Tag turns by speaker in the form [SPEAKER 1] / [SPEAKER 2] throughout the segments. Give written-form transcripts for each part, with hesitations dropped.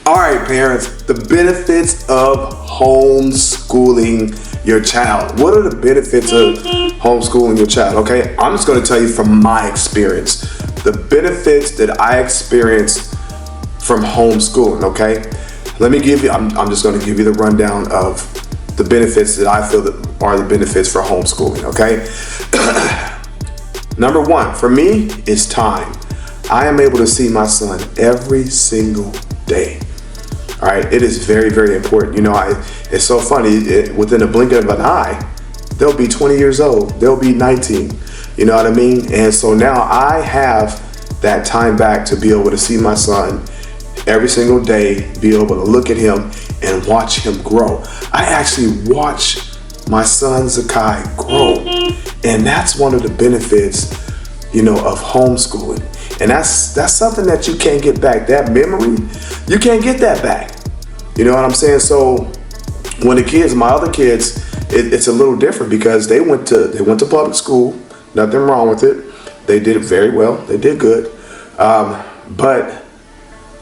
[SPEAKER 1] All right, parents, the benefits of homeschooling your child. What are the benefits of homeschooling your child? Okay, I'm just going to tell you from my experience, the benefits that I experienced from homeschooling. Okay, let me give you, I'm just going to give you the rundown of the benefits that I feel that are the benefits for homeschooling. Okay, number one for me is time. I am able to see my son every single day. All right, it is very, very important. You know, it's so funny. Within a blink of an eye, they'll be 20 years old. They'll be 19. You know what I mean? And so now I have that time back to be able to see my son every single day, be able to look at him and watch him grow. I actually watch my son Zakai grow, and that's one of the benefits, you know, of homeschooling. And that's something that you can't get back. That memory, you can't get that back. You know what I'm saying? So when the kids, my other kids, it's a little different because they went to public school. Nothing wrong with it. They did it very well. They did good. But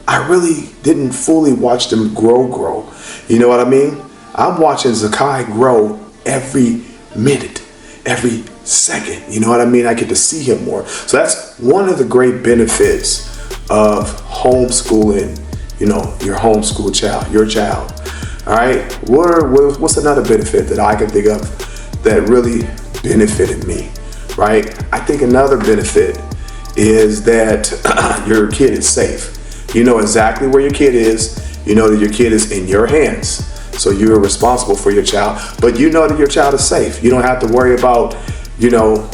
[SPEAKER 1] I really didn't fully watch them grow. You know what I mean? I'm watching Zakai grow every minute, every second. You know what I mean? I get to see him more. So that's one of the great benefits of homeschooling, you know, your homeschool child, your child. All right. What's another benefit that I can think of that really benefited me? Right. I think another benefit is that your kid is safe. You know exactly where your kid is. You know that your kid is in your hands. So you're responsible for your child, but you know that your child is safe. You don't have to worry about, you know,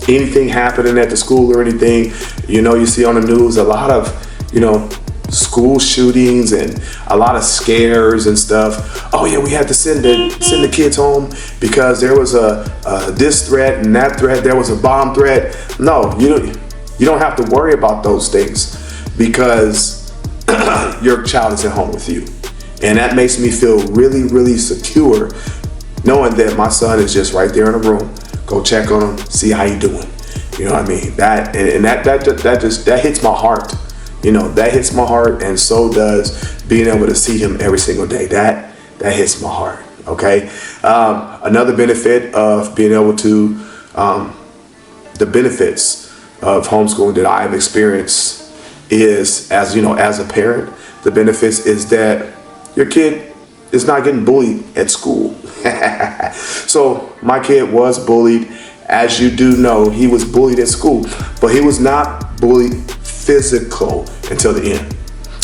[SPEAKER 1] anything happening at the school or anything. You know, you see on the news a lot of, you know, school shootings and a lot of scares and stuff. Oh yeah, we had to send the kids home because there was a this threat and that threat. There was a bomb threat. No, you don't have to worry about those things because your child is at home with you, and that makes me feel really, really secure, knowing that my son is just right there in the room. Go check on him, see how you doing. You know what I mean? That hits my heart. You know, that hits my heart, and so does being able to see him every single day. That hits my heart. Okay. Another benefit of being able to, the benefits of homeschooling that I have experienced is, as you know, as a parent, the benefits is that your kid is not getting bullied at school. So my kid was bullied. As you do know, he was bullied at school, but he was not bullied physical until the end.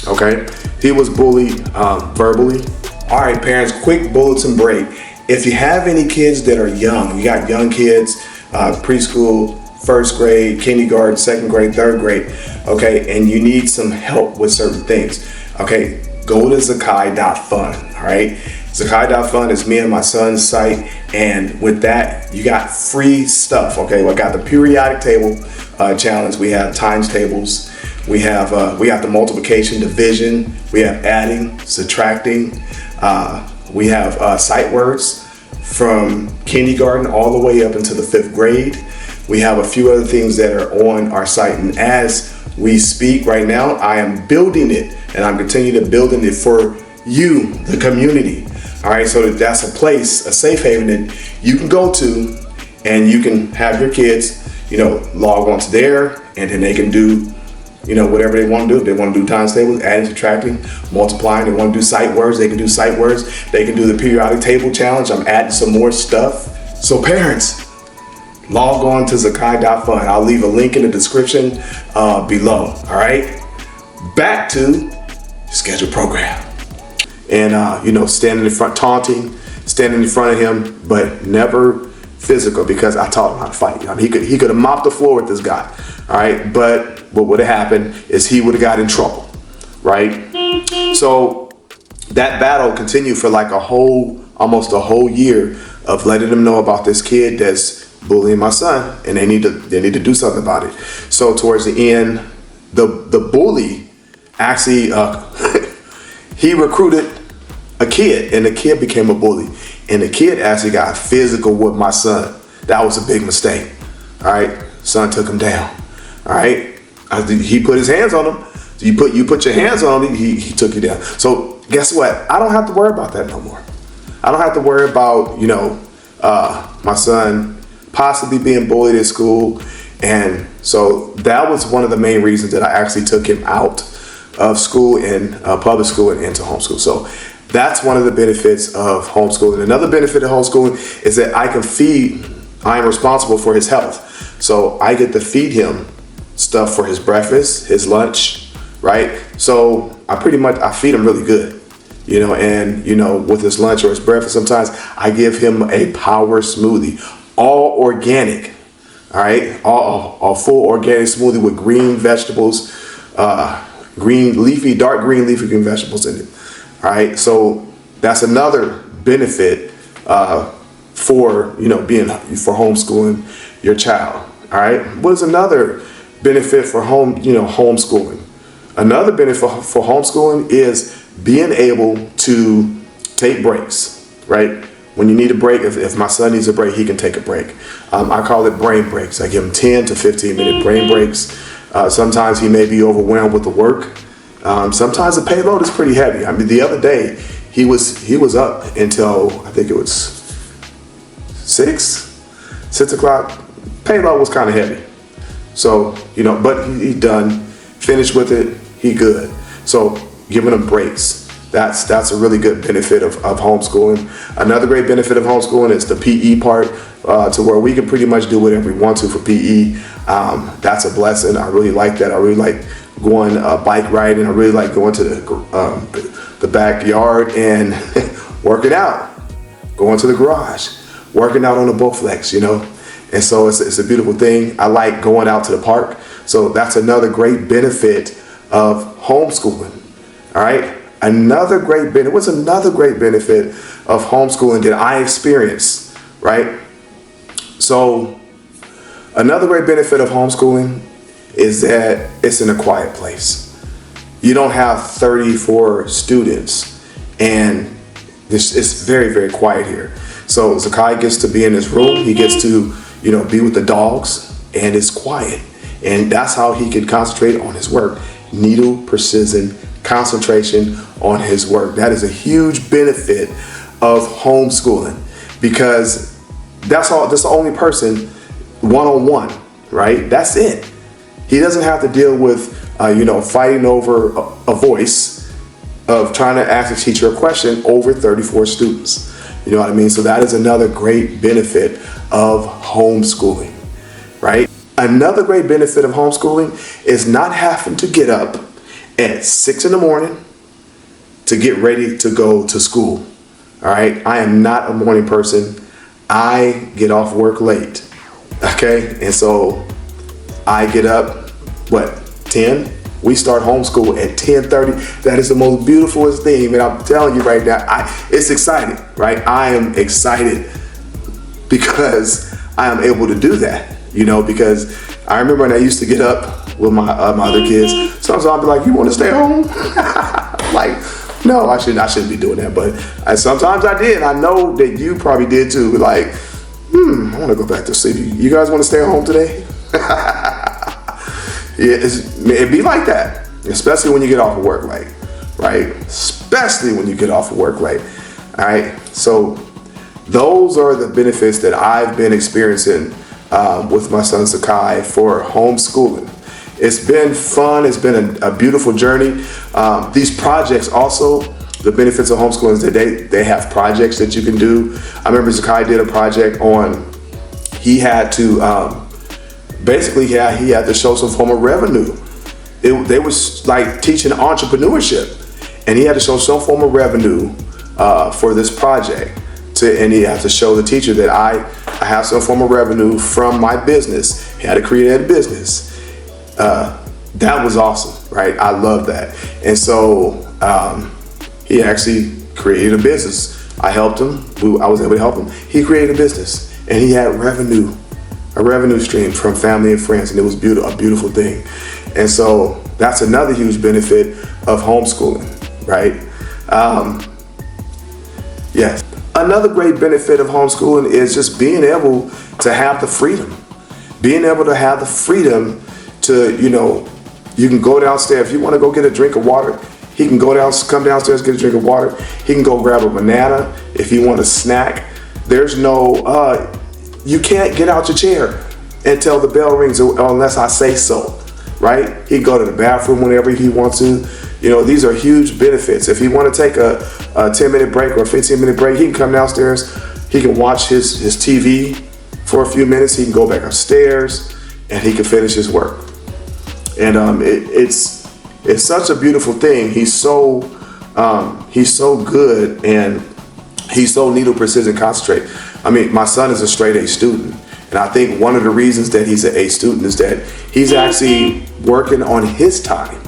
[SPEAKER 1] Okay, he was bullied verbally. All right, parents, quick bulletin break. If you have any kids that are young, you got young kids, preschool, first grade, kindergarten, second grade, third grade, okay, and you need some help with certain things, okay, go to Zakai.fun. All right, Zakai.fun is me and my son's site, and with that, you got free stuff. Okay, I got the periodic table challenge. We have times tables. We got the multiplication, division. We have adding, subtracting. We have sight words from kindergarten all the way up into the 5th grade. We have a few other things that are on our site, and as we speak right now, I am building it, and I'm continuing to building it for you, the community. All right, so that's a place, a safe haven that you can go to, and you can have your kids, you know, log on to there, and then they can do, you know, whatever they want to do. If they want to do times tables, adding, subtracting, multiplying, they want to do sight words, they can do sight words. They can do the periodic table challenge. I'm adding some more stuff. So parents, log on to Zakai.fun. I'll leave a link in the description below. All right, back to scheduled program. And, you know, standing in front, taunting, standing in front of him, but never physical, because I taught him how to fight. I mean, he could have mopped the floor with this guy. All right. But what would have happened is he would have got in trouble. Right. So that battle continued for like almost a whole year of letting them know about this kid that's bullying my son, and they need to do something about it. So towards the end, the bully actually, he recruited a kid, and the kid became a bully, and the kid actually got physical with my son. That was a big mistake. All right, son took him down. All right, he put his hands on him, You put your hands on him, he took you down. So guess what? I don't have to worry about that no more. I don't have to worry about, my son possibly being bullied at school. And so that was one of the main reasons that I actually took him out of school and public school and into homeschool. So that's one of the benefits of homeschooling. Another benefit of homeschooling is that I am responsible for his health. So I get to feed him stuff for his breakfast, his lunch, right? So I feed him really good, and with his lunch or his breakfast, sometimes I give him a power smoothie, all organic, all right? All full organic smoothie with green vegetables, dark green leafy green vegetables in it. All right, so that's another benefit for homeschooling your child. All right, what is another benefit for homeschooling? Another benefit for homeschooling is being able to take breaks. Right, when you need a break, if my son needs a break, he can take a break. I call it brain breaks. I give him 10 to 15-minute brain breaks. Sometimes he may be overwhelmed with the work. Sometimes the payload is pretty heavy. I mean, the other day he was up until I think it was 6 o'clock. Payload was kind of heavy. So, but he done, finished with it, he good. So giving him breaks, that's a really good benefit of homeschooling. Another great benefit of homeschooling is the PE part, to where we can pretty much do whatever we want to for PE. That's a blessing. I really like that. I really like going bike riding. I really like going to the backyard and working out, going to the garage, working out on the Bowflex, And so it's a beautiful thing. I like going out to the park. So that's another great benefit of homeschooling. All right. Another great benefit of homeschooling that I experienced, right? So another great benefit of homeschooling is that it's in a quiet place. You don't have 34 students, and it's very, very quiet here. So Zakai gets to be in his room. He gets to, be with the dogs, and it's quiet. And that's how he can concentrate on his work. Needle precision concentration on his work. That is a huge benefit of homeschooling, because that's the only person one-on-one, right? That's it. He doesn't have to deal with, fighting over a voice of trying to ask a teacher a question over 34 students. You know what I mean? So that is another great benefit of homeschooling, right? Another great benefit of homeschooling is not having to get up at 6 a.m. to get ready to go to school. All right. I am not a morning person. I get off work late. Okay. And so I get up, 10? We start homeschool at 10:30. That is the most beautifulest thing. And I'm telling you right now, it's exciting, right? I am excited because I am able to do that, because I remember when I used to get up with my other kids. Sometimes I'll be like, "You want to stay home?" Like, no, I shouldn't be doing that. But sometimes I did. I know that you probably did too. Like, I want to go back to sleep. You guys want to stay home today? Yeah, it'd be like that, especially when you get off of work late, right? Especially when you get off of work late. All right. So those are the benefits that I've been experiencing with my son Sakai for homeschooling. It's been fun. It's been a beautiful journey. These projects also, the benefits of homeschooling is that they have projects that you can do. I remember Zakai did a project on, he had to, he had to show some form of revenue. They was like teaching entrepreneurship, and he had to show some form of revenue for this project. And he had to show the teacher that I have some form of revenue from my business. He had to create a business. That was awesome, right? I love that. And so he actually created a business. I helped him. I was able to help him. He created a business, and he had a revenue stream from family and friends, and it was a beautiful thing. And so that's another huge benefit of homeschooling, right? Yes. Another great benefit of homeschooling is just being able to have the freedom. Being able to have the freedom to, You can go downstairs. If you want to go get a drink of water, he can come downstairs, get a drink of water. He can go grab a banana if you want a snack. There's no, you can't get out your chair until the bell rings unless I say so, right? He can go to the bathroom whenever he wants to. You know, these are huge benefits. If he want to take a 10-minute break or a 15-minute break, he can come downstairs. He can watch his TV for a few minutes. He can go back upstairs and he can finish his work. And it's such a beautiful thing. He's so good, and he's so needle precision concentrate. I mean, my son is a straight A student, and I think one of the reasons that he's an A student is that he's actually working on his time.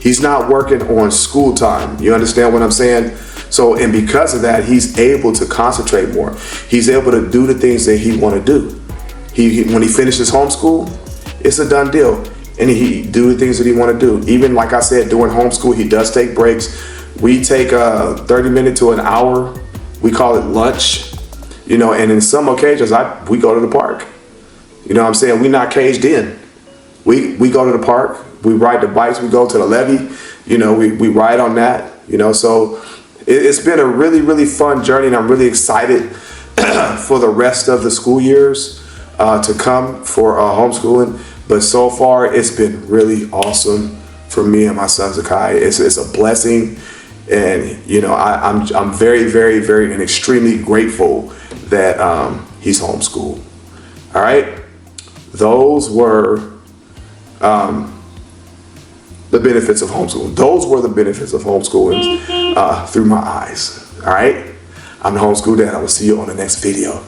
[SPEAKER 1] He's not working on school time. You understand what I'm saying? So, and because of that, he's able to concentrate more. He's able to do the things that he want to do. When he finishes homeschool, it's a done deal. And he do the things that he want to do. Even like I said, during homeschool, he does take breaks. We take a 30-minute to an hour. We call it lunch. You know, and in some occasions, we go to the park. You know what I'm saying? We're not caged in. We go to the park. We ride the bikes. We go to the levee. You know, we ride on that. You know, so it's been a really, really fun journey, and I'm really excited for the rest of the school years to come for homeschooling. But so far, it's been really awesome for me and my son Zakai. It's a blessing, and you know, I'm very, very, very, and extremely grateful that he's homeschooled. All right, those were the benefits of homeschooling. Those were the benefits of homeschooling through my eyes. All right, I'm the Homeschool Dad. I will see you on the next video.